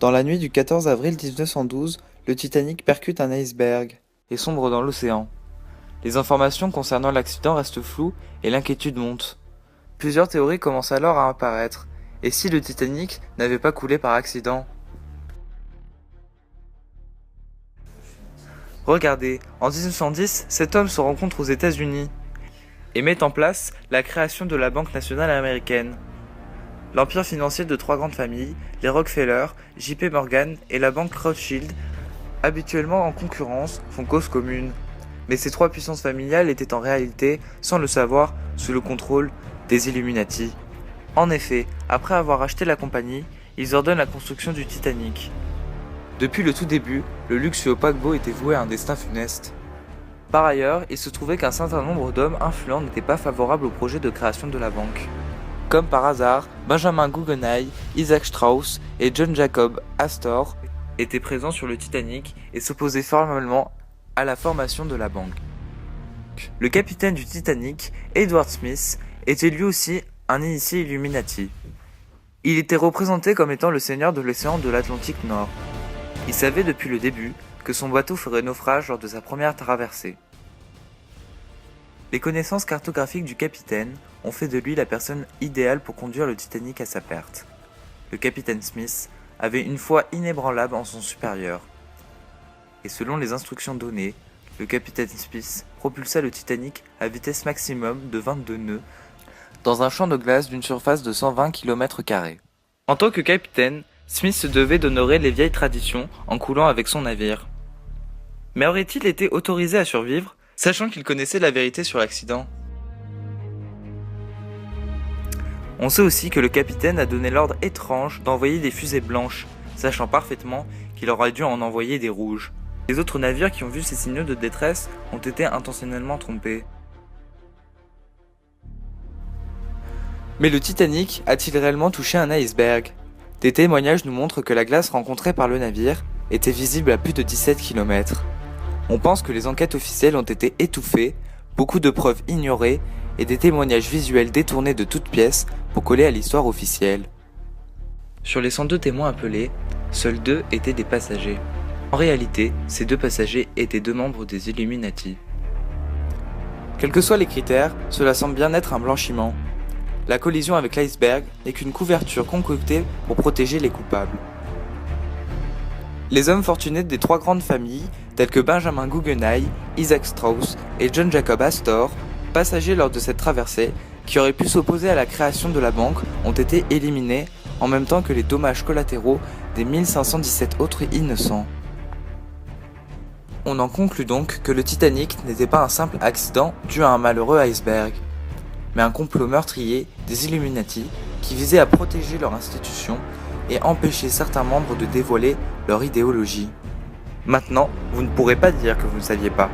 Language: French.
Dans la nuit du 14 avril 1912, le Titanic percute un iceberg et sombre dans l'océan. Les informations concernant l'accident restent floues et l'inquiétude monte. Plusieurs théories commencent alors à apparaître. Et si le Titanic n'avait pas coulé par accident? Regardez, en 1910, cet homme se rencontre aux États-Unis et met en place la création de la Banque nationale américaine. L'empire financier de trois grandes familles, les Rockefeller, J.P. Morgan et la banque Rothschild, habituellement en concurrence, font cause commune. Mais ces trois puissances familiales étaient en réalité, sans le savoir, sous le contrôle des Illuminati. En effet, après avoir acheté la compagnie, ils ordonnent la construction du Titanic. Depuis le tout début, le luxueux paquebot était voué à un destin funeste. Par ailleurs, il se trouvait qu'un certain nombre d'hommes influents n'étaient pas favorables au projet de création de la banque. Comme par hasard, Benjamin Guggenheim, Isaac Strauss et John Jacob Astor étaient présents sur le Titanic et s'opposaient formellement à la formation de la banque. Le capitaine du Titanic, Edward Smith, était lui aussi un initié Illuminati. Il était représenté comme étant le seigneur de l'océan de l'Atlantique Nord. Il savait depuis le début que son bateau ferait naufrage lors de sa première traversée. Les connaissances cartographiques du capitaine ont fait de lui la personne idéale pour conduire le Titanic à sa perte. Le capitaine Smith avait une foi inébranlable en son supérieur. Et selon les instructions données, le capitaine Smith propulsa le Titanic à vitesse maximum de 22 nœuds dans un champ de glace d'une surface de 120 km². En tant que capitaine, Smith se devait d'honorer les vieilles traditions en coulant avec son navire. Mais aurait-il été autorisé à survivre, sachant qu'il connaissait la vérité sur l'accident? On sait aussi que le capitaine a donné l'ordre étrange d'envoyer des fusées blanches, sachant parfaitement qu'il aurait dû en envoyer des rouges. Les autres navires qui ont vu ces signaux de détresse ont été intentionnellement trompés. Mais le Titanic a-t-il réellement touché un iceberg? Des témoignages nous montrent que la glace rencontrée par le navire était visible à plus de 17 km. On pense que les enquêtes officielles ont été étouffées, beaucoup de preuves ignorées et des témoignages visuels détournés de toutes pièces pour coller à l'histoire officielle. Sur les 102 témoins appelés, seuls 2 étaient des passagers. En réalité, ces 2 passagers étaient 2 membres des Illuminati. Quels que soient les critères, cela semble bien être un blanchiment. La collision avec l'iceberg n'est qu'une couverture concoctée pour protéger les coupables. Les hommes fortunés des 3 grandes familles, tels que Benjamin Guggenheim, Isaac Strauss et John Jacob Astor, passagers lors de cette traversée, qui auraient pu s'opposer à la création de la banque, ont été éliminés, en même temps que les dommages collatéraux des 1517 autres innocents. On en conclut donc que le Titanic n'était pas un simple accident dû à un malheureux iceberg, mais un complot meurtrier des Illuminati qui visait à protéger leur institution et empêcher certains membres de dévoiler leur idéologie. Maintenant, vous ne pourrez pas dire que vous ne saviez pas.